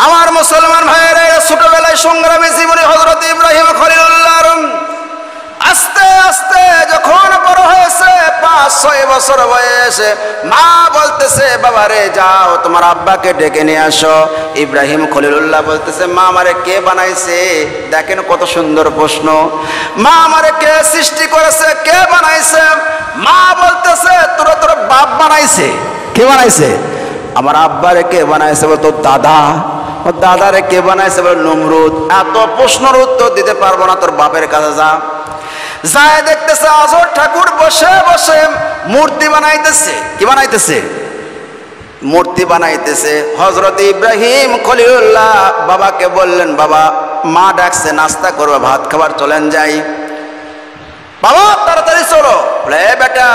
আমার মুসলমান ভাইয়েরা, ছোটবেলায় সংগ্রামী জীবনে হযরত ইব্রাহিম খলিলুল্লাহর আস্তে আস্তে যখন বড় হয়েছে 5-6 বছর বয়সে, মা বলতেছে বাবা রে যাও তোমার আব্বাকে ডেকে নিয়ে আসো। ইব্রাহিম খলিলুল্লাহ বলতেছে মা আমারে কে বানাইছে? দেখেন কত সুন্দর প্রশ্ন। মা আমারে কে সৃষ্টি করেছে, কে বানাইছে? মা বলতেছে তোর বাপ বানাইছে। কে বানাইছে? আমার আব্বারে কে বানাইছে? বল তোর দাদা। ওর দাদারে কে বানাইছে? বল নমরুদ। এত প্রশ্নের উত্তর দিতে পারবো না, তোর বাপের কাছে যা। যায় দেখতেছে আজর ঠাকুর বসে বসে মূর্তি বানাইতেছে। কি বানাইতেছে? মূর্তি বানাইতেছে। হযরত ইব্রাহিম খলিলুল্লাহ বাবাকে বললেন বাবা মা ডাকছে, নাস্তা করবে, ভাত খাবার, চলেন যাই। বাবা তাড়াতাড়ি চলো। বলে বেটা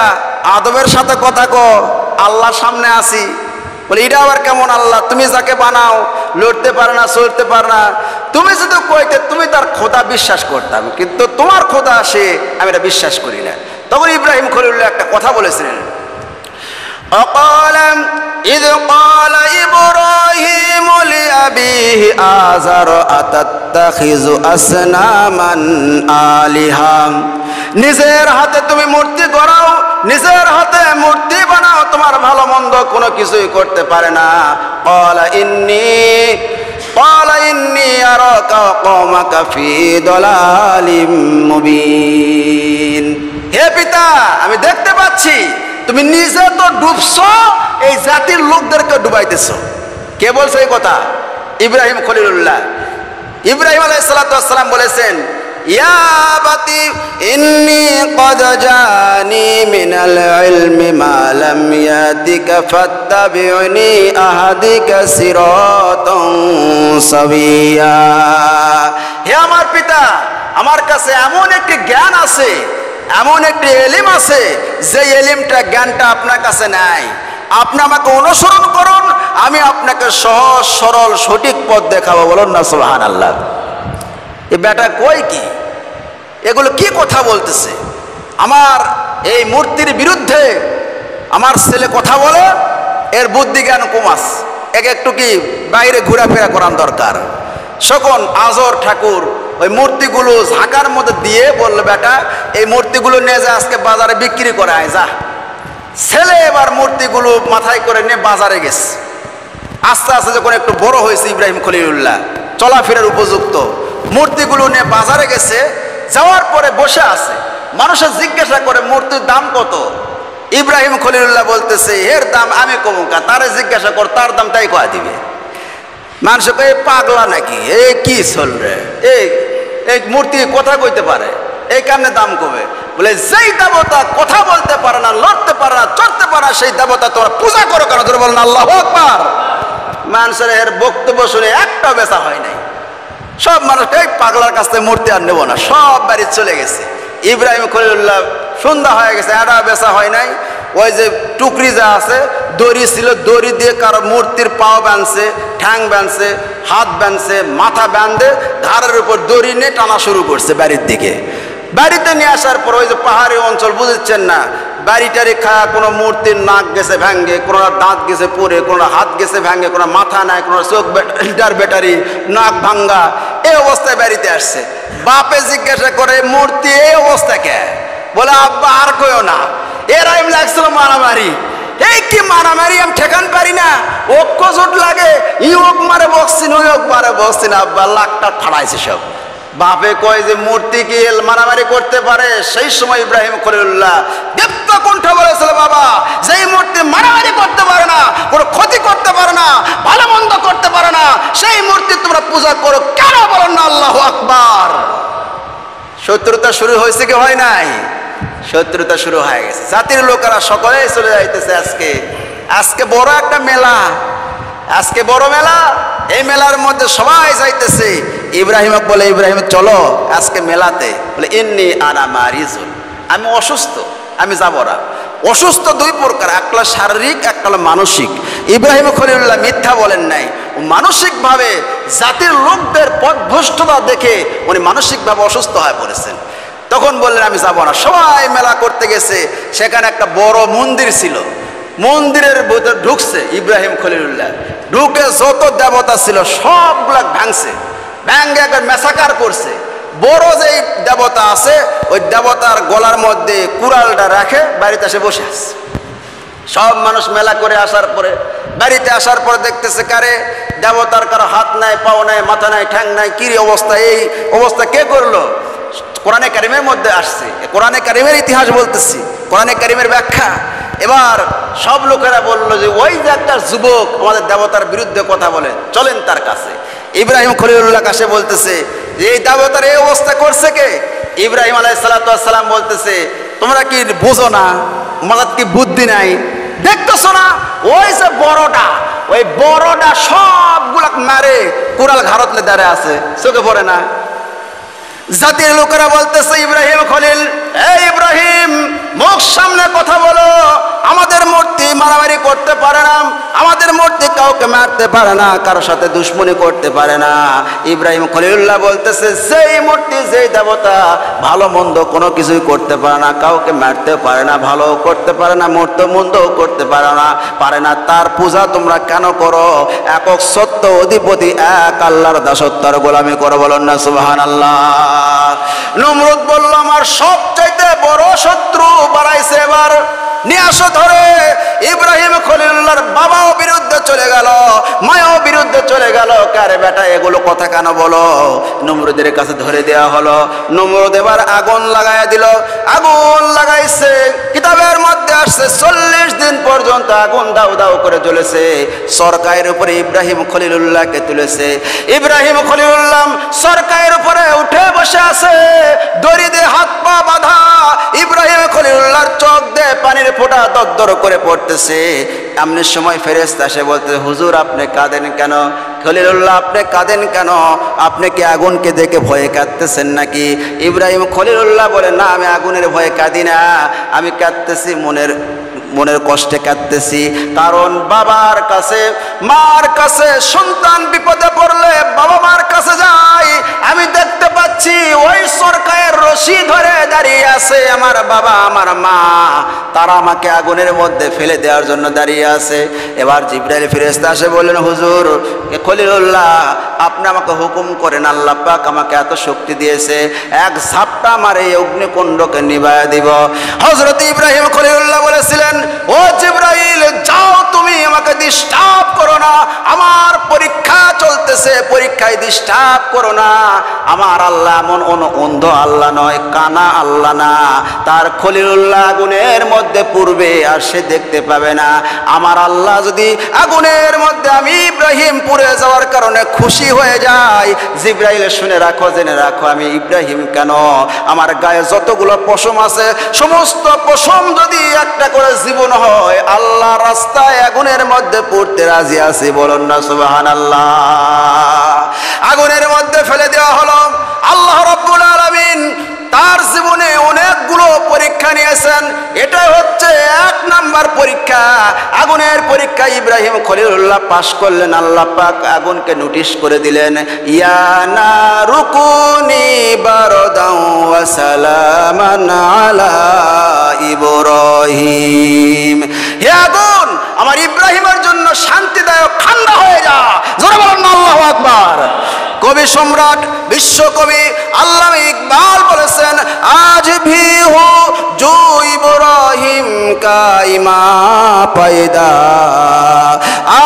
আদবের সাথে কথা কও, আল্লাহর সামনে আসি। বলে এটা আবার কেমন আল্লাহ? তুমি যাকে বানাও লড়তে পারে না, চলতে পারে না, তুমি যদি কইতে তুমি তার খোদা বিশ্বাস করতাম, কিন্তু তোমার খোদা আসে আমি এটা বিশ্বাস করি না। তখন ইব্রাহিম খলিলুল্লাহ একটা কথা বলেছিলেন, অকালাম ইদ ক্বালা ইব্রাহিম লিআবিহি আযার আতাত্তাখিযু আসনামান আলিহা। নিজের হাতে তুমি মূর্তি গড়াও, নিজের হাতে মূর্তি বানাও, তোমার ভালো মন্দ কোনো কিছুই করতে পারে না। ক্বালা ইন্নী আরাকা ওয়া কওমাকা ফি দালালিম মুবিন। হে পিতা আমি দেখতে পাচ্ছি তুমি নিজে তো ডুবছো, এই জাতির লোকদেরকে ডুবাইতেছো। কে বলছে এই কথা? ইব্রাহিম খলিলুল্লাহ। ইব্রাহিম আলাইহিস সালাতু ওয়াস সালাম বলেছেন ইয়া বাতি ইন্নী ক্বাদ জানি মিনাল ইলমি মা লাম ইয়াতিকা ফাত্তাবিউনি আহাদিকা সিরাতান সাবিয়া। হে আমার পিতা, আমার কাছে এমন একটি জ্ঞান আছে, এমন একটি এলিম আছে যে এলিমটা জ্ঞানটা আপনার কাছে নাই। আপনি আমাকে অনুসরণ করুন, আমি আপনাকে সহজ সরল সঠিক পথ দেখাবো। বলুন না সুবহানাল্লাহ। এ বেটা কই কি? এগুলো কি কথা বলতেছে? আমার এই মূর্তির বিরুদ্ধে আমার ছেলে কথা বলে, এর বুদ্ধি জ্ঞান কম আছে। একটু কি বাইরে ঘোরাফেরা করার দরকার। সকল আজর ঠাকুর ওই মূর্তিগুলো ঝাঁকার মধ্যে দিয়ে বলল বেটা এই মূর্তিগুলো নিয়ে যা আজকে বাজারে বিক্রি করে আয় যা। ছেলে এবার মূর্তিগুলো মাথায় করে নিয়ে বাজারে গেছে। আস্তে আস্তে যখন একটু বড় হয়েছে ইব্রাহিম খলিলুল্লাহ, চলাফেরার উপযুক্ত, মূর্তিগুলো নিয়ে বাজারে গেছে। যাওয়ার পরে বসে আছে, মানুষের জিজ্ঞাসা করে মূর্তির দাম কত? ইব্রাহিম খলিলুল্লাহ বলতেছে এর দাম আমি কমুকা, তারে জিজ্ঞাসা কর তার দাম তাই কয়া দিবে। মানুষ কয়ে পাগলা নাকি, এই কি চল রে, এই মূর্তি কথা কইতে পারে, এই কারণে দাম কমে। বলে যেই দেবতা কথা বলতে পারে না, লড়তে পারে না, চড়তে পারে না, সেই দেবতা তোমরা পূজা করো কেন? তোরা বলেন আল্লাহু আকবার। মানুষের এর বক্তব্য শুনে একটা বেচা হয় নাই। সব মানুষ এই পাগলার কাছ থেকে মূর্তি আর নেব না, সব বাড়ি চলে গেছে। ইব্রাহিম খলিলুল্লাহ সন্ধ্যা হয়ে গেছে, এটা বেচা হয় নাই। ওই যে টুকরি যা আছে দড়ি ছিল, দড়ি দিয়ে কারো মূর্তির পাও বাঁধছে, ঠ্যাং বাঁধছে, হাত বাঁধছে, মাথা বাঁধে, ঘাড়ের উপর দড়ি নিয়ে টানা শুরু করছে বাড়ির দিকে। বাড়িতে নিয়ে আসার পর ওই যে পাহাড়ি অঞ্চল বুঝেছেন না, বাড়িটারি খায়া কোনো মূর্তির নাক গেছে ভেঙ্গে, কোনো দাঁত গেছে পরে, কোনো হাত গেছে ভেঙ্গে, কোনো মাথা নাই, কোনো চোখ ব্যাটারি নাক ভাঙ্গা, এই অবস্থায় বাড়িতে আসছে। বাপে জিজ্ঞাসা করে মূর্তি এই অবস্থা কে? বলে আব্বা আর কইও না, এরাই লাগছিল মারামারি। এই কি মারামারি আমি ঠেকান পারি না, ঐক্য জোট লাগে, ইয়োগ মারে বসছি না, ইয়োগ মারে বসছি না, আব্বা লাখটা ফাড়াইছে সব। বাপে কয় যে মূর্তি কি মারামারি করতে পারে? সেই সময় ইব্রাহিম খলিলুল্লাহ দীপ্ত কণ্ঠ বলেছিল বাবা যেই মূর্তি মারামারি করতে পারে না, কোনো ক্ষতি করতে পারে না, ভালো মন্দ করতে পারে না, সেই মূর্তি তোমরা পূজা করো কেন? বলো না আল্লাহু আকবার। শত্রুতা শুরু হয়েছে কি হয় নাই? শত্রুতা শুরু হয়ে গেছে। জাতির লোকেরা সকলেই চলে যাইতেছে। আজকে বড় একটা মেলা, আজকে বড় মেলা, এই মেলার মধ্যে সবাই যাইতেছে। ইব্রাহিম বলে ইব্রাহিম চলো আজকে মেলাতে। বলে ইন্নী আনা মারিজুন, আমি অসুস্থ, আমি যাব না। অসুস্থ দুই প্রকার, একটা শারীরিক, একটা মানসিক। ইব্রাহিম খলিলুল্লাহ মিথ্যা বলেন নাই, মানসিকভাবে জাতির লোকদের পথভ্রষ্টতা দেখে উনি মানসিকভাবে অসুস্থ হয়ে পড়েছেন। তখন বললেন আমি যাব না। সবাই মেলা করতে গেছে, সেখানে একটা বড় মন্দির ছিল। মন্দিরের ভিতর ঢুকছে ইব্রাহিম খলিলুল্লাহ, ঢুকে যত দেবতা ছিল সবগুলা ভাঙছে, ভেঙে একবার মেসাকার করছে। বড় যে দেবতা আছে ওই দেবতার গলার মধ্যে কুড়ালটা রাখে বাড়িতে এসে বসে আছে। সব মানুষ মেলা করে আসার পরে বাড়িতে আসার পরে দেখতেছে কারে দেবতার কারো হাত নাই, পাও নাই, মাথা নাই, ঠ্যাং নাই, কি অবস্থা, এই অবস্থা কে করলো? কোরআনে কারিমের মধ্যে আসছে, কোরআনে কারিমের ইতিহাস বলতেছি, কোরআনে কারিমের ব্যাখ্যা। এবার সব লোকেরা বললো যে ওই যে একটা যুবক আমাদের দেবতার বিরুদ্ধে কথা বলে, চলেন তার কাছে। ইব্রাহিম খলিলুল্লাহ কাছে বলতেছে যে এই দেবতার এই অবস্থা করছে কে? ইব্রাহিম আলাইহিস সালাম বলতেছে তোমরা কি বোঝো না, মাথার কি বুদ্ধি নাই? দেখতেছো না ওই যে বড়টা, ওই বড়টা সবগুলা মারে কুড়াল ঘাড়তলে দাঁড়ায় আছে, চোখে পড়ে না? জাতির লোকেরা বলতেছে ইব্রাহিম খলিল, এই ইব্রাহিম মুখ সামনে কথা বলো, আমাদের মূর্তি মারামারি করতে পারে না, আমাদের মূর্তি কাউকে মারতে পারে না, কারোর সাথে দুশ্মনী করতে পারে না। ইব্রাহিম খলিলুল্লাহ বলতেছে যেই মূর্তি, যেই দেবতা ভালো মন্দ কোনো কিছুই করতে পারে না, কাউকে মারতে পারে না, ভালো করতে পারে না, মূর্তি মন্দও করতে পারে না, তার পূজা তোমরা কেন করো? একক সত্য অধিপতি এক আল্লাহর দাসত্বের গোলামি করো, বলেন না সুবহানাল্লাহ। নমরুদ বলল আমার সবচাইতে বড় শত্রু বাড়াইছে, এবার নিয়ে আসো ধরে। ইব্রাহিম খলিলুল্লাহর বাবাও বিরুদ্ধে চলে গেল, মায়াও বিরুদ্ধে চলে গেল, কারে বেটা এগুলো কথা কেন বলো? নমরুদের কাছে ধরে দেওয়া হলো। নমরুদ এবার আগুন লাগাই দিল, আগুন লাগাইছে। কিতাবের মধ্যে আসছে 40 দিন পর্যন্ত আগুন দাউ দাউ করে জ্বলেছে। সরকারের উপরে ইব্রাহিম খলিলুল্লাহকে তুলেছে। ইব্রাহিম খলিলুল্লাহ সরকারের উপরে উঠে বসে আছে, দড়ি দিয়ে হাত পা বাঁধা। ইব্রাহিম খলিলুল্লাহর চোখ দিয়ে পানির ফোঁটা দরদর করে পড়তেছে। এমনি সময় ফেরেশতা এসে বলতে, হুজুর আপনি কাঁদেন কেন? খলিলুল্লাহ আপনি কাঁদেন কেন? আপনি কি আগুনকে দেখে ভয়ে কাঁদতেছেন নাকি? ইব্রাহিম খলিলুল্লাহ বলে, না আমি আগুনের ভয়ে কাঁদি না, আমি কাঁদতেছি মনের কষ্টে কাঁদতেছি। কারণ বাবার কাছে মার কাছে সন্তান বিপদে পড়লে বাবা মার কাছে যায়, আমি দেখতে পাচ্ছি ওই সরকারের রশি ধরে দাঁড়িয়ে আছে আমার বাবা আমার মা, তারা আমাকে আগুনের মধ্যে ফেলে দেওয়ার জন্য দাঁড়িয়ে আছে। এবার জিবরাইল ফেরেশতা এসে বললেন, হুজুর খলিলুল্লাহ আপনি আমাকে হুকুম করেন, আল্লাহ পাক আমাকে এত শক্তি দিয়েছে, এক ঝাপটা আমার এই অগ্নিকুণ্ডকে নিভায়া দিব। হযরত ইব্রাহিম খলিলুল্লাহ বলেছিলেন, ও জিবরাইল যাও, তুমি আমাকে ডিস্টার্ব করো না, আমার পরীক্ষা চলতেছে, পরীক্ষায় ডিস্টার্ব করো না। আমার আল্লাহ এমন অন্ধ আল্লাহ নয়, কানা আল্লাহ না, তার খলিলুল্লাহ আগুনের মধ্যে পূর্বে আর সে দেখতে পাবে না। আমার আল্লাহ যদি আগুনের মধ্যে আমি ইব্রাহিম পুড়ে যাওয়ার কারণে খুশি হয়ে যায়, জিবরাইল শুনে রাখো, জেনে রাখো, আমি ইব্রাহিম কেন, আমার গায়ে যতগুলো পশম আছে সমস্ত পশম যদি একটা করে জীবন হয়, আল্লাহ রাস্তায় আগুনের মধ্যে পড়তে রাজি আছি, বলুন না সুবহানাল্লাহ। আগুনের মধ্যে ফেলে দেওয়া হলো। আল্লাহ রাব্বুল আলামিন তার জীবনে অনেকগুলো পরীক্ষা নিয়েছেন, এটা হচ্ছে 1 নাম্বার পরীক্ষা, আগুনের পরীক্ষা। ইব্রাহিম খলিলুল্লাহ পাশ করলেন, আল্লাহ পাক আগুনকে নোটিশ করে দিলেন, ইয়া নারু কুনি বারদাও ওয়া সালামান আলা ইব্রাহিম, হে আগুন আমার ইব্রাহিমের জন্য শান্তিদায়ক ঠান্ডা হয়ে যা, জোরে বলুন আল্লাহু আকবার। কবি সম্রাট বিশ্বকবি আল্লামা ইকবাল বলেছেন, আজ ভি হো জো ইব্রাহিম কা ইমা পয়দা,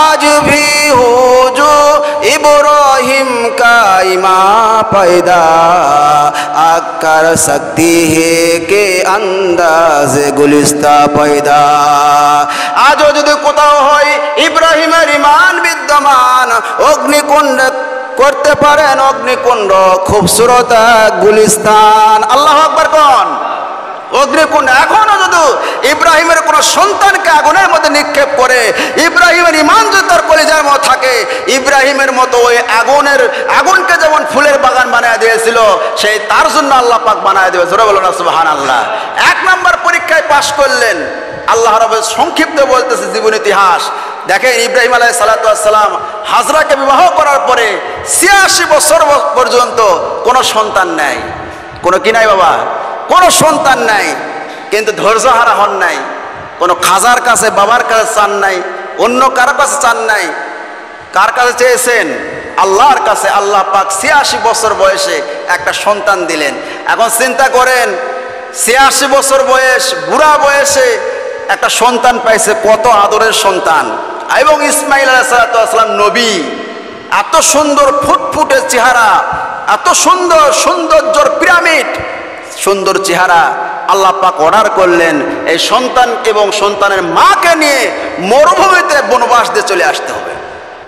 আজ ভি হো জো ইব্রাহিম কা ইমা পয়দা, আগ কর সকতি হে কে আন্দাজে গুলিস্তা পয়দা। আজও যদি কোথাও হয় ইব্রাহিমের ইমান বিদ্যমান, অগ্নিকুণ্ড করতে পারেন, অগ্নিকুণ্ড খুবসুরত গুলিস্তান। আল্লাহু আকবার কোন অগ্নিকুণ্ড। এখনো যদি ইব্রাহিমের কোন সন্তানকে আগুনের মধ্যে নিক্ষেপ করে, ইব্রাহিমের ঈমান যদি তার কলিজার মধ্যে থাকে, ইব্রাহিমের মতো ওই আগুনকে যেমন ফুলের বাগান বানায় দিয়েছিল, সেই তার জন্য আল্লাহ পাক বানায় দেবে, জোরে বলো না সুবহানাল্লাহ। 1 নম্বর পরীক্ষায় পাশ করলেন। আল্লাহ রাব্বুল সংক্ষিপ্ত বলতেছে জীবন ইতিহাস। দেখেন ইব্রাহিম আলাইহিস সালাম হাজরাকে বিবাহ করার পরে 86 বছর পর্যন্ত কোনো সন্তান নাই, কোনো কি নাই বাবা, কোনো সন্তান নাই, কিন্তু ধৈর্য হারা হন নাই। কোনো খাজার কাছে, বাবার কাছে চান নাই, অন্য কারো কাছে চান নাই। কার কাছে চেয়েছেন? আল্লাহর কাছে। আল্লাহ পাক ৮৬ বছর বয়সে একটা সন্তান দিলেন। এখন চিন্তা করেন, ৮৬ বছর বয়স, বুড়া বয়সে একটা সন্তান পাইছে, কত আদরের সন্তান। এবং ইসমাইল আলাইহিস সালাম নবী, এত সুন্দর ফুটফুটে চেহারা, এত সুন্দর, সৌন্দর্যর পিরামিড, সুন্দর চেহারা। আল্লাহ পাক অর্ডার করলেন এই সন্তান এবং সন্তানের মাকে নিয়ে মরুভূমিতে বনবাস দিয়ে চলে আসতে হবে।